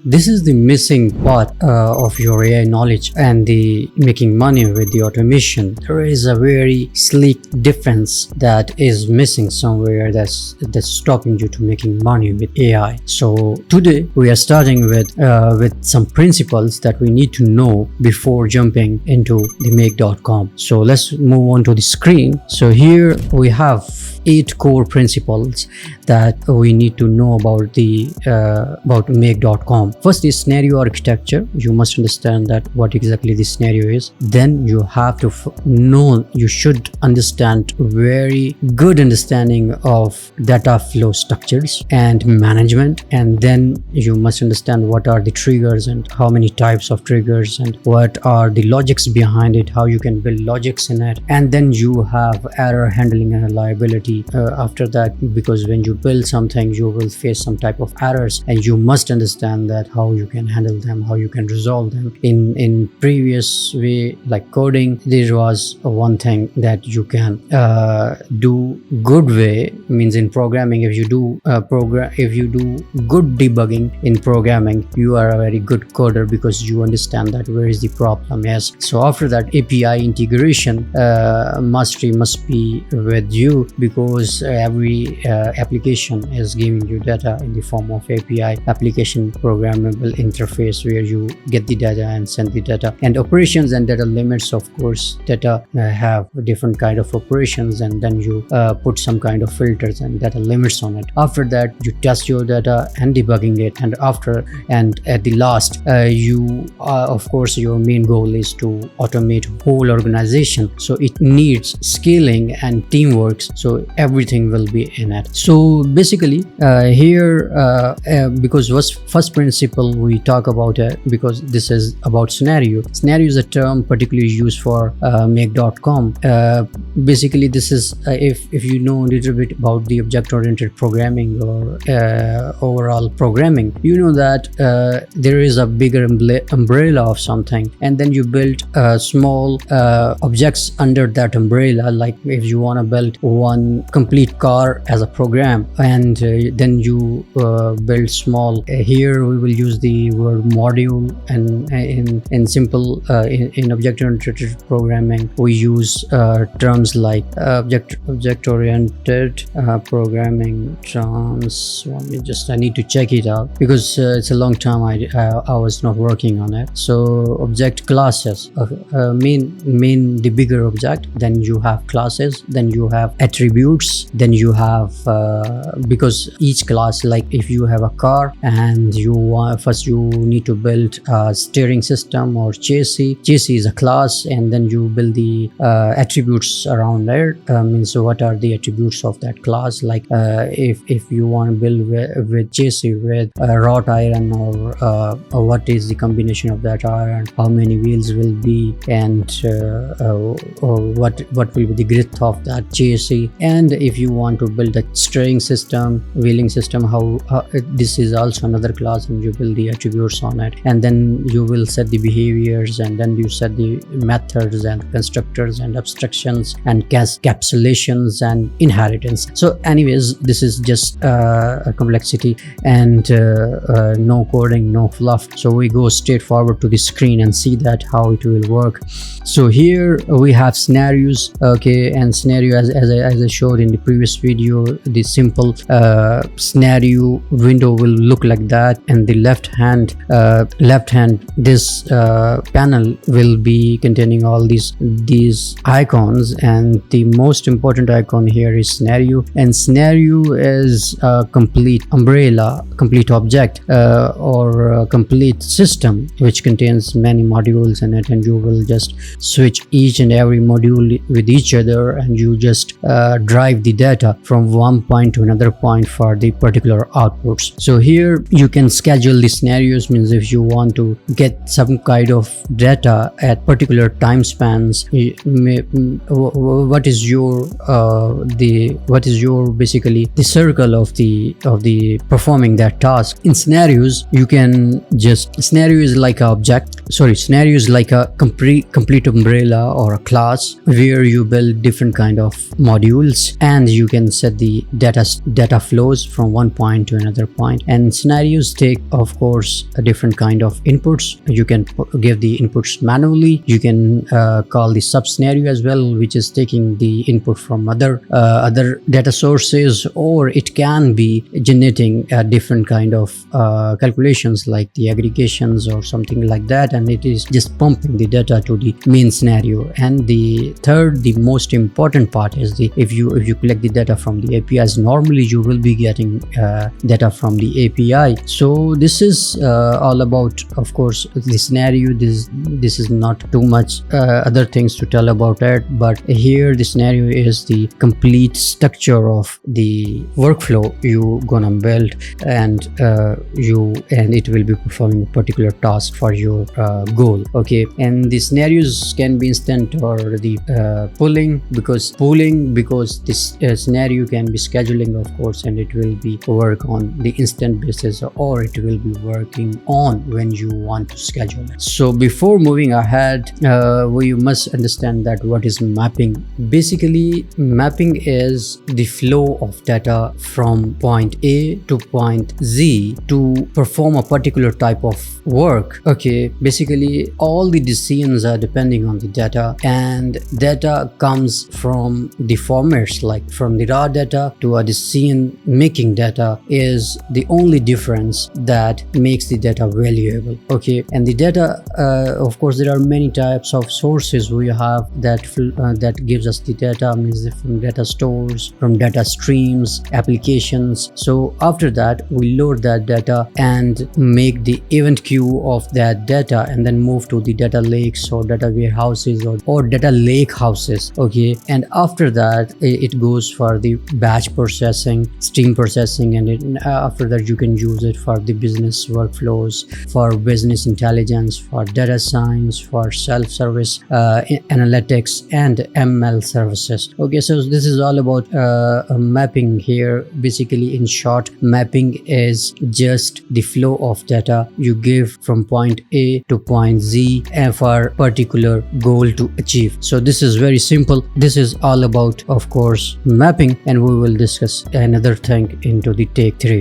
this is the missing part of your AI knowledge and the making money with the automation. There is a very sleek difference that is missing somewhere, that's stopping you to making money with AI. So today we are starting with some principles that we need to know before jumping into the make.com. So let's move on to the screen. So here we have 8 core principles that we need to know about the about make.com. First is scenario architecture. You must understand that what exactly the scenario is. Then you have to know, you should understand very good understanding of data flow structures and management, and then you must understand what are the triggers and how many types of triggers and what are the logics behind it, how you can build logics in it. And then you have error handling and reliability after that, because when you build something you will face some type of errors and you must understand that how you can handle them, how you can resolve them. In previous way, like coding, there was one thing that you can do good way, means in programming, if you do good debugging in programming, you are a very good coder because you understand that where is the problem is. So after that, API integration mastery must be with you, because every application is giving you data in the form of API, application programmable interface, where you get the data and send the data. And operations and data limits, of course, data have different kind of operations, and then you put some kind of filters and data limits on it. After that, you test your data and debugging it, and at the last, you of course, your main goal is to automate whole organization. So it needs scaling and teamwork, so everything will be in it. So basically here because first principle we talk about because this is about scenario. Scenario is a term particularly used for make.com. Basically this is if you know a little bit about the object-oriented programming or overall programming, you know that there is a bigger umbrella of something, and then you build small objects under that umbrella. Like if you want to build one complete car as a program, and then you build small, here we will use the word module, and in simple in object-oriented programming we use terms like object-oriented programming terms. I need to check it out because it's a long time I was not working on it. So object classes mean the bigger object, then you have classes, then you have attributes, then you have because each class, like if you have a car and first you need to build a steering system or chassis is a class, and then you build the attributes around there. Means what are the attributes of that class, like if you want to build with chassis with wrought iron, or what is the combination of that iron, how many wheels will be, and or what will be the width of that chassis. And if you want to build a steering system, wheeling system, how this is also another class, and you build the attributes on it. And then you will set the behaviors, and then you set the methods and constructors and abstractions and encapsulations and inheritance. So anyways, this is just a complexity and no coding, no fluff. So we go straight forward to the screen and see that how it will work. So here we have scenarios, okay, and scenario as I showed in the previous video, the simple scenario window will look like that, and the left hand this panel will be containing all these icons, and the most important icon here is scenario. And scenario is a complete umbrella, complete object or a complete system which contains many modules in it, and you will just switch each and every module with each other, and you just drive the data from one point to another point for the particular outputs. So here you can schedule the scenarios, means if you want to get some kind of data at particular time spans, what is your basically the circle of the performing that task. In scenarios you can just, scenario is like a complete umbrella or a class where you build different kind of modules, points, and you can set the data flows from one point to another point. And scenarios take, of course, a different kind of inputs. You can give the inputs manually. You can call the sub scenario as well, which is taking the input from other data sources, or it can be generating a different kind of calculations like the aggregations or something like that, and it is just pumping the data to the main scenario. And the third, the most important part is the if you collect the data from the APIs, normally you will be getting data from the API. So this is all about, of course, the scenario. This is not too much other things to tell about it, but here the scenario is the complete structure of the workflow you gonna build, and it will be performing a particular task for your goal. Okay, and the scenarios can be instant or the pooling, because this scenario can be scheduling, of course, and it will be work on the instant basis, or it will be working on when you want to schedule it. So before moving ahead, we must understand that what is mapping. Basically, mapping is the flow of data from point A to point Z to perform a particular type of work. Okay, basically all the decisions are depending on the data, and data comes from the formats, like from the raw data to a decision making data is the only difference that makes the data valuable. Okay, and the data, of course, there are many types of sources we have that gives us the data, means from data stores, from data streams, applications. So after that, we load that data and make the event queue of that data, and then move to the data lakes or data warehouses or data lake houses. Okay, and after that it goes for the batch processing, stream processing, and after that you can use it for the business workflows, for business intelligence, for data science, for self-service analytics, and ML services. Okay, so this is all about mapping here. Basically, in short, mapping is just the flow of data you give from point A to point Z for particular goal to achieve. So this is very simple. This is all about, of course, mapping, and we will discuss another thing into the take 3.